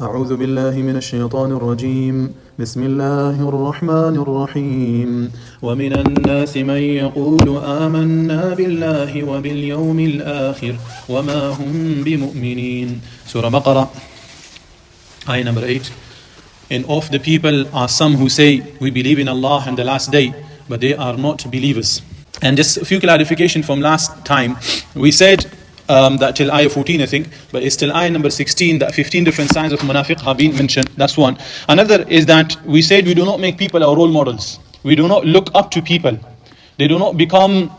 أعوذ بالله من الشيطان الرجيم بسم الله الرحمن الرحيم ومن الناس من يقول آمنا بالله وباليوم الآخر وما هم بمؤمنين. Surah Al Baqarah, ayah number 8. And of the people are some who say we believe in Allah and the last day, but they are not believers. And just a few clarification from last time. We said that till ayah 14 I think, but it's till ayah number 16 that 15 different signs of munafiq have been mentioned. That's one. Another is that we said we do not make people our role models. We do not look up to people. They do not become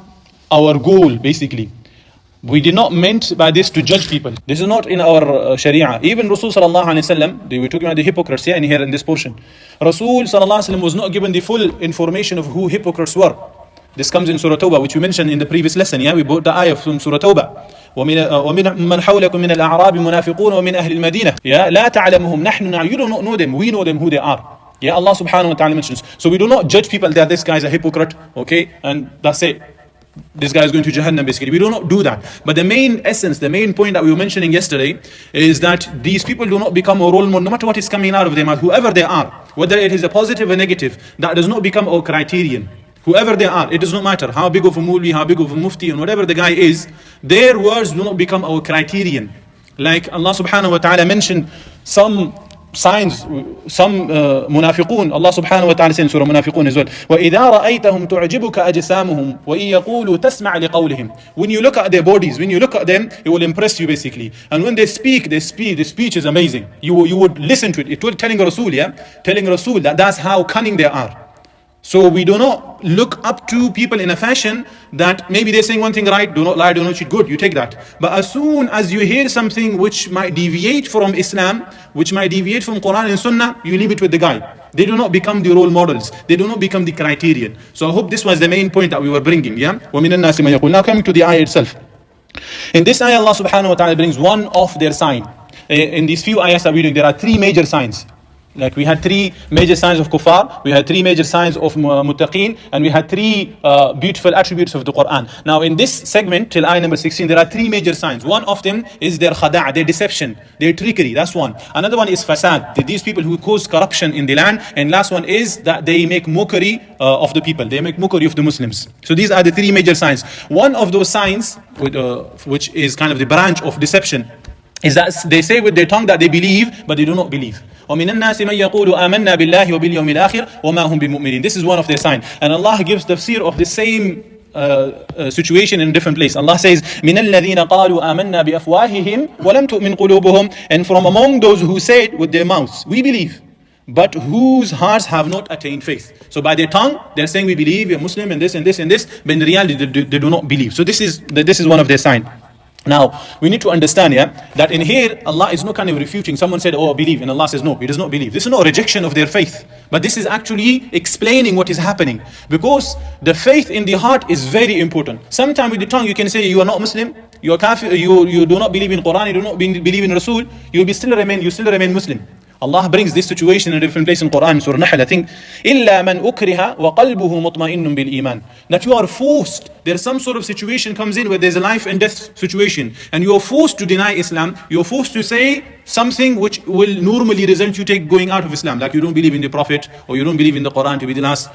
our goal basically. We did not meant by this to judge people. This is not in our Sharia. Even Rasul sallallahu alaihi wasallam, they were talking about the hypocrites here in this portion. Rasul sallallahu alaihi wasallam was not given the full information of who hypocrites were. This comes in Surah Tawbah, which we mentioned in the previous lesson. Yeah, we brought the ayah from Surah Tawbah. وَمِنْ مَنْ حَوْلَكُمْ مِنَ الْأَعْرَابِ مُنَافِقُونَ وَمِنْ أَهْلِ الْمَدِينَةِ Yeah, لَا تَعْلَمُهُمْ نَحْنُ You do not know them, we know them who they are. Yeah, Allah subhanahu wa ta'ala mentions. So we do not judge people that this guy is a hypocrite, okay, and that's it. This guy is going to Jahannam basically. We do not do that. But the main essence, the main point that we were mentioning yesterday is that these people do not become a role model, no matter what is coming out of them, whoever they are, whether it is a positive or negative, that does not become our criterion. Whoever they are, it does not matter how big of a Mawli, how big of a Mufti, and whatever the guy is, their words do not become our criterion. Like Allah subhanahu wa ta'ala mentioned some signs, some munafiqun. Allah subhanahu wa ta'ala said in Surah Munafiqun as well. وَإِذَا رَأَيْتَهُمْ تُعْجِبُكَ أَجْسَامُهُمْ وَإِن يَقُولُوا تَسْمَعْ لِقَوْلِهِمْ When you look at their bodies, when you look at them, it will impress you basically. And when they speak, the speech is amazing. You would listen to it. It was telling Rasul that that's how cunning they are. So we do not look up to people in a fashion that maybe they're saying one thing right, do not lie, do not cheat, good, you take that. But as soon as you hear something which might deviate from Islam, which might deviate from Quran and Sunnah, you leave it with the guy. They do not become the role models. They do not become the criterion. So I hope this was the main point that we were bringing. Yeah. وَمِنَ النَّاسِ مَن يَقُولُ Now coming to the ayah itself. In this ayah, Allah subhanahu wa ta'ala brings one of their sign. In these few ayahs that we doing, there are three major signs. Like we had three major signs of kuffar, we had three major signs of muttaqeen, and we had three beautiful attributes of the Quran. Now in this segment, till ayah number 16, there are three major signs. One of them is their khada', their deception, their trickery, that's one. Another one is fasad, these people who cause corruption in the land. And last one is that they make mockery of the people, they make mockery of the Muslims. So these are the three major signs. One of those signs, which is kind of the branch of deception, is that they say with their tongue that they believe, but they do not believe. وَمِنَ النَّاسِ مَن يَقُولُ آمَنَّا بِاللَّهِ وَبِالْيَوْمِ الْآخِرِ وَمَا هُمْ بِمُؤْمِنِينَ This is one of their signs. And Allah gives tafseer of the same situation in a different place. Allah says, مِنَ الَّذِينَ قَالُوا آمَنَّا بِأَفْوَاهِهِمْ وَلَمْ تُؤْمِنْ قُلُوبُهُمْ And from among those who said with their mouths, we believe, but whose hearts have not attained faith. So by their tongue, they're saying we believe, we're Muslim, and this and this and this, but in reality they do not believe. So this is one of their signs. Now, we need to understand that in here, Allah is not kind of refuting. Someone said, oh, believe. And Allah says, no, He does not believe. This is not a rejection of their faith. But this is actually explaining what is happening. Because the faith in the heart is very important. Sometimes with the tongue, you can say, you are not Muslim. You are kafir. You do not believe in Quran. You do not believe in Rasul. You still remain Muslim. Allah brings this situation in a different place in Quran, Surah Nahl, I think. إِلَّا مَنْ أُكْرِهَ وَقَلْبُهُ مُطْمَئِنٌ بِالْإِيمَانِ That you are forced, there's some sort of situation comes in where there's a life and death situation, and you are forced to deny Islam, you are forced to say something which will normally result you going out of Islam, like you don't believe in the Prophet, or you don't believe in the Quran to be the last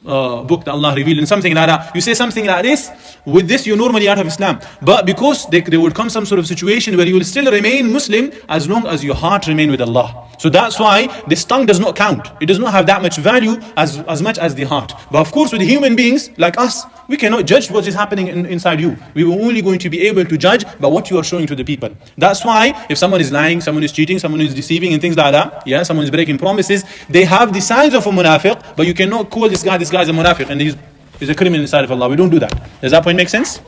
book that Allah revealed, and something like that. You say something like this, with this you're normally out of Islam. But because there would come some sort of situation where you will still remain Muslim as long as your heart remain with Allah. So that's why this tongue does not count. It does not have that much value as much as the heart. But of course with human beings like us, we cannot judge what is happening inside you. We were only going to be able to judge by what you are showing to the people. That's why if someone is lying, someone is cheating, someone is deceiving and things like that, someone is breaking promises, they have the signs of a munafiq, but you cannot call this guy is a munafiq and he's a criminal inside of Allah. We don't do that. Does that point make sense?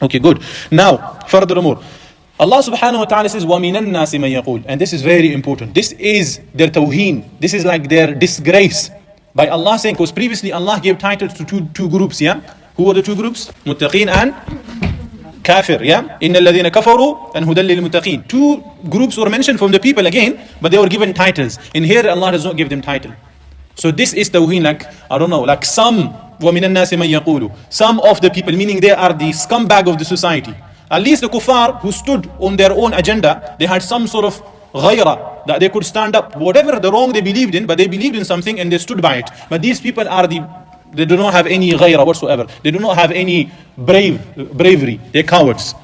Okay, good. Now, furthermore, Allah subhanahu wa ta'ala says, وَمِنَ النَّاسِ مَن يَقُولُ And this is very important. This is their tawheen. This is like their disgrace. By Allah saying, because previously Allah gave titles to two groups, Who were the two groups? Muttaqeen and Kafir, إِنَّ الَّذِينَ كَفَرُوا and هُدًى لِلْمُتَّقِينَ Two groups were mentioned from the people again, but they were given titles. In here, Allah does not give them title. So this is tawheen, like some, وَمِنَ النَّاسِ مَن يَقُولُ Some of the people, meaning they are the scumbag of the society. At least the kuffar who stood on their own agenda, they had some sort of ghayra, that they could stand up, whatever the wrong they believed in, but they believed in something and they stood by it. But these people they do not have any ghayra whatsoever. They do not have any bravery. They're cowards.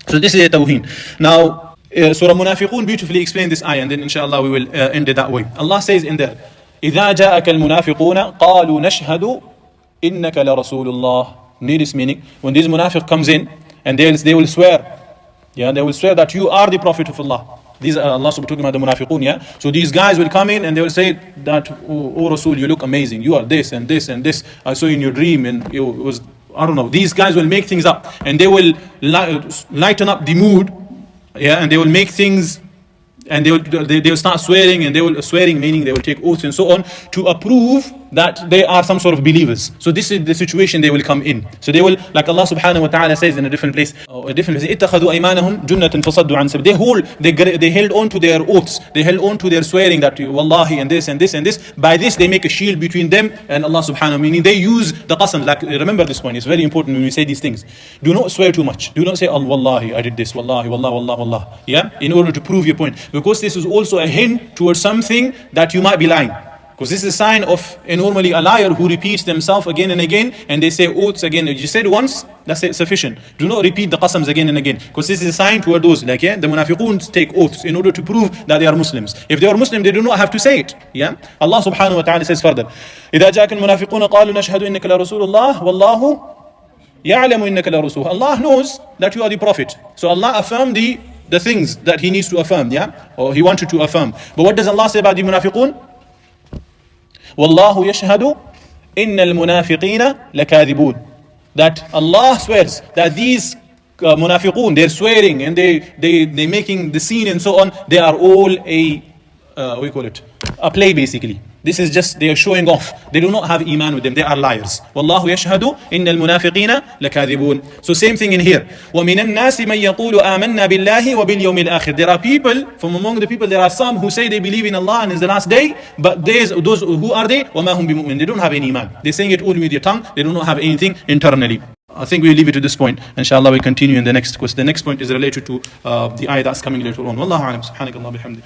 So this is a tawheen. Now, Surah Munafiqun beautifully explained this ayah, and then inshallah we will end it that way. Allah says in there, إِذَا جَاءَكَ الْمُنَافِقُونَ قَالُوا نَشْهَدُ إِنَّكَ لَرَسُولُ اللَّهِ. Need this meaning, when this munafiq comes in, and they will swear, they will swear that you are the Prophet of Allah. These are Allah subhanahu wa ta'ala, the munafiqun, So these guys will come in and they will say that, oh Rasul, you look amazing, you are this and this and this, I saw in your dream, and it was, I don't know. These guys will make things up, and they will lighten up the mood, and they will make things, and they will start swearing, and they will swearing meaning they will take oaths and so on to approve that they are some sort of believers. So this is the situation they will come in. So they will, like Allah subhanahu wa ta'ala says in a different place, اتخذوا أيمانهم جنة فصدوا عن سبيل. They held on to their oaths, they held on to their swearing that wallahi and this and this and this. By this they make a shield between them and Allah subhanahu wa ta'ala, meaning they use the qasam. Like, remember this point, it's very important when we say these things. Do not swear too much. Do not say wallahi I did this, wallahi, wallah, wallah, wallah. In order to prove your point. Because this is also a hint towards something that you might be lying. Because this is a sign of normally a liar who repeats themselves again and again, and they say oaths again. If you said once, that's sufficient. Do not repeat the qasams again and again. Because this is a sign toward those, the munafiqun take oaths in order to prove that they are Muslims. If they are Muslim, they do not have to say it. Allah subhanahu wa ta'ala says further, إِذَا جَاءَكَ الْمُنَافِقُونَ قَالُوا نَشْهَدُ إِنَّكَ لَرَسُولُ اللَّهِ وَاللَّهُ يَعْلَمُ إِنَّكَ لَرَسُولُهُ. Allah knows that you are the Prophet. So Allah affirmed the things that He needs to affirm, or He wanted to affirm. But what does Allah say about the munafiqun? وَاللَّهُ يَشْهَدُ إِنَّ الْمُنَافِقِينَ لَكَاذِبُونَ. That Allah swears that these munafiqun, they're swearing and they making the scene and so on, they are all a play basically. This is just, they are showing off. They do not have iman with them. They are liars. وَاللَّهُ يَشْهَدُ إِنَّ الْمُنَافِقِينَ لَكَاذِبُونَ. So same thing in here. وَمِنَ النَّاسِ مَنْ يَقُولُ آمَنَّا بِاللَّهِ وَبِالْيَوْمِ الْآخِرِ. There are people, from among the people, there are some who say they believe in Allah and in the last day, but those who are they? وَمَا هُمْ بِمُؤْمِنٍ. They don't have any iman. They're saying it only with their tongue. They do not have anything internally. I think we'll leave it to this point. Inshallah, we continue in the next question. The next point is related to the ayah that's coming later on. Wallahu a'lam. Subhanakallah bihamdik.